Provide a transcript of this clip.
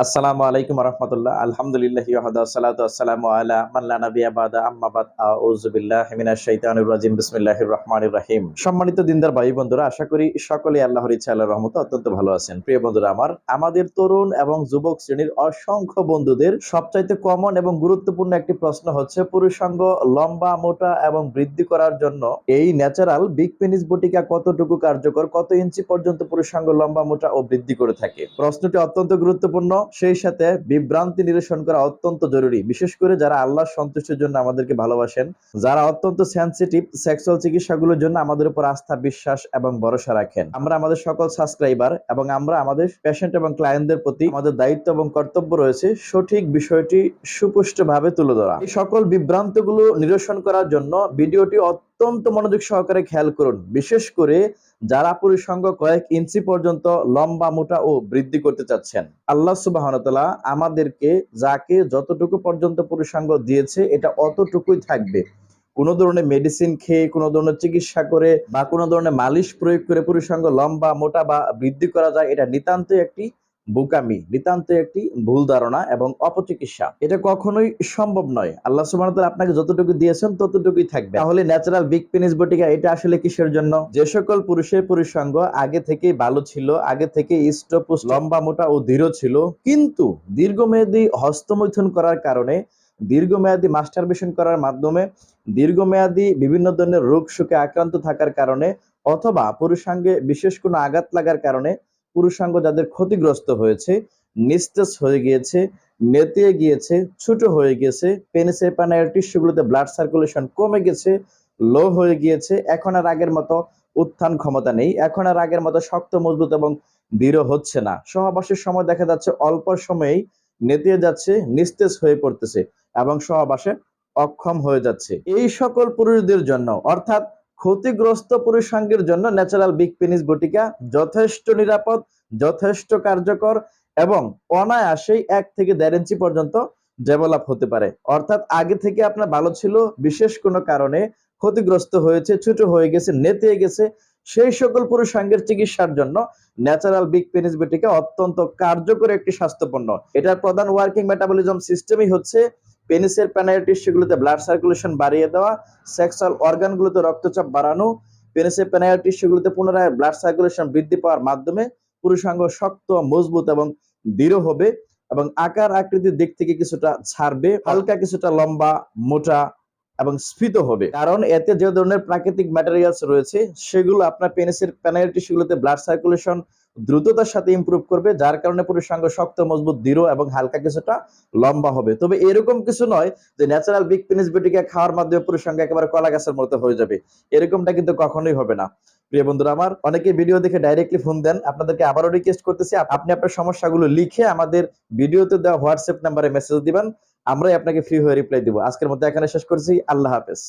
আসসালামু আলাইকুম রহমতুল্লাহ। আলহামদুলিল্লাহি ওয়াহদা সালাতু ওয়াসসালামু আলা মান লা নাবিয়্যা বাদা আম্মা বাদ আউযু বিল্লাহি মিনাশ শাইতানির রাজিম বিসমিল্লাহির রহমানির রহিম। সম্মানিত দিনদার ভাই বন্ধুরা, আশা করি সকলেই আল্লাহর ইচ্ছা আল্লাহর রহমতে অত্যন্ত ভালো আছেন। প্রিয় বন্ধুরা আমাদের তরুণ এবং যুবক শ্রেণীর অসংখ্য বন্ধুদের সবচাইতে কমন এবং গুরুত্বপূর্ণ একটি প্রশ্ন হচ্ছে পুরুষাঙ্গ লম্বা মোটা এবং বৃদ্ধি করার জন্য এই ন্যাচারাল বিগ পেনিস বটিকা কতটুকু কার্যকর, কত ইঞ্চি পর্যন্ত পুরুষাঙ্গ লম্বা মোটা ও বৃদ্ধি করে থাকে। প্রশ্নটি অত্যন্ত গুরুত্বপূর্ণ, সেই সাথে বিভ্রান্তি নিরসন করা অত্যন্ত জরুরি, বিশেষ করে যারা আল্লাহর সন্তুষ্টির জন্য আমাদেরকে ভালোবাসেন, যারা অত্যন্ত সেনসিটিভ সেক্সুয়াল চিকিৎসাগুলোর জন্য আমাদের উপর আস্থা বিশ্বাস এবং ভরসা রাখেন। আমরা আমাদের সকল সাবস্ক্রাইবার এবং আমরা আমাদের পেশেন্ট এবং ক্লায়েন্টদের প্রতি আমাদের দায়িত্ব এবং কর্তব্য রয়েছে সঠিক বিষয়টি সুপুষ্টভাবে তুলে ধরা। এই সকল বিভ্রান্তগুলো নিরসন করার জন্য ভিডিওটি অত্যন্ত মনোযোগ সহকারে খেয়াল করুন, বিশেষ করে যারা পুরুষাঙ্গ কয়েক ইঞ্চি পর্যন্ত লম্বা মোটা ও বৃদ্ধি করতে চাচ্ছেন। আল্লাহ সুবহানাহু ওয়া তাআলা আমাদেরকে যাকে যতটুকু পর্যন্ত পুরুষাঙ্গ দিয়েছে এটা অতটুকুই থাকবে। কোনো ধরনের মেডিসিন খেয়ে, কোনো ধরনের চিকিৎসা করে বা কোনো ধরনের মালিশ প্রয়োগ করে পুরুষাঙ্গ লম্বা মোটা বা বৃদ্ধি করা যায়, এটা নিতান্তই একটি বোকামি, নিতান্ত একটি ভুল ধারণা এবং অপচিকিৎসা। এটা কখনোই সম্ভব নয়। আল্লাহ সুবহানাহু ওয়া তাআলা আপনাকে যতটুকু দিয়েছেন ততটুকুই থাকবে। তাহলে ন্যাচারাল বিগ পেনিস বটিকা এটা আসলে কিসের জন্য? যে সকল পুরুষের পুরুষাঙ্গ আগে থেকেই ভালো ছিল, আগে থেকে হৃষ্টপুষ্ট লম্বা মোটা ও দৃঢ় ছিল, কিন্তু দীর্ঘমেয়াদী হস্তমৈথুন করার কারণে, দীর্ঘমেয়াদী মাস্টারবেশন করার মাধ্যমে, দীর্ঘমেয়াদী বিভিন্ন ধরনের রোগ শোকে আক্রান্ত থাকার কারণে অথবা পুরুষাঙ্গে বিশেষ কোনো আঘাত লাগার কারণে পুরুষাঙ্গ যাদের ক্ষতিগ্রস্ত হয়েছে, নিস্তেজ হয়ে গিয়েছে, নেতিয়ে গিয়েছে, ছোট হয়ে গেছে, পেনিসের প্যানাইল টিস্যুগুলোতে ব্লাড সার্কুলেশন কমে গেছে, লো হয়ে গিয়েছে, এখন আর আগের মতো উত্থান ক্ষমতা নেই, এখন আর আগের মতো শক্ত মজবুত এবং দৃঢ় হচ্ছে না, সহবাসের সময় দেখা যাচ্ছে অল্প সময়েই নেতিয়ে যাচ্ছে, নিস্তেজ হয়ে পড়তেছে এবং সহবাসে অক্ষম হয়ে যাচ্ছে। এই সকল পুরুষদের জন্য, অর্থাৎ ক্ষতিগ্রস্ত পুরুষাঙ্গের জন্য ন্যাচারাল বিগ পেনিস বটিকা যথেষ্ট নিরাপদ, যথেষ্ট কার্যকর এবং অনায়াসেই 1 থেকে 1.5 ইঞ্চি পর্যন্ত ডেভেলপ হতে পারে। অর্থাৎ আগে থেকে আপনার ভালো ছিল, বিশেষ কোনো কারণে ক্ষতিগ্রস্ত হয়েছে, ছোট হয়ে গেছে, নেতিয়ে গেছে, সেই সকল পুরুষাঙ্গের চিকিৎসার জন্য ন্যাচারাল বিগ পেনিস বটিকা অত্যন্ত কার্যকর একটি স্বাস্থ্যপণ্য। এটার প্রধান ওয়ার্কিং মেটাবলিজম সিস্টেমই হচ্ছে পেনিসের প্যানাইল টিস্যুগুলোতে ব্লাড সার্কুলেশন বাড়িয়ে দেওয়া, সেক্সুয়াল অর্গানগুলোতে রক্তচাপ বাড়ানো, পেনিসের প্যানাইল টিস্যুগুলোতে পুনরায় ব্লাড সার্কুলেশন বৃদ্ধি পাওয়ার মাধ্যমে পুরুষাঙ্গ শক্ত, মজবুত এবং দৃঢ় হবে এবং আকার আকৃতির দিক থেকে কিছুটা ছাড়বে, হালকা কিছুটা লম্বা মোটা এবং স্ফীত হবে। কারণ এতে যে ধরনের প্রাকৃতিক ম্যাটেরিয়ালস রয়েছে সেগুলো আপনার পেনিসের প্যানাইল টিস্যুগুলোতে ব্লাড সার্কুলেশন দ্রুততার সাথে ইমপ্রুভ করবে, যার কারণে পুরুষাঙ্গ শক্ত, মজবুত, দৃঢ় এবং হালকা কিছুটা লম্বা হবে। তবে এরকম কিছু নয় যে ন্যাচারাল বিগ পেনিস বটিকা খাওয়ার মাধ্যমে পুরুষাঙ্গ একেবারে কলা গাছের মতো হয়ে যাবে, এরকমটা কিন্তু কখনোই হবে না। প্রিয় বন্ধুরা অনেকে ভিডিও দেখে ডাইরেক্টলি ফোন দেন, আপনাদেরকে আবারও রিকোয়েস্ট করতেছি আপনি আপনার সমস্যাগুলো লিখে আমাদের ভিডিওতে দেওয়া হোয়াটসঅ্যাপ নাম্বারে মেসেজ দিবেন, আমরাই আপনাকে ফ্রি হয়ে রিপ্লাই দিব। আজকের মতো এখানে শেষ করছি। আল্লাহ হাফেজ।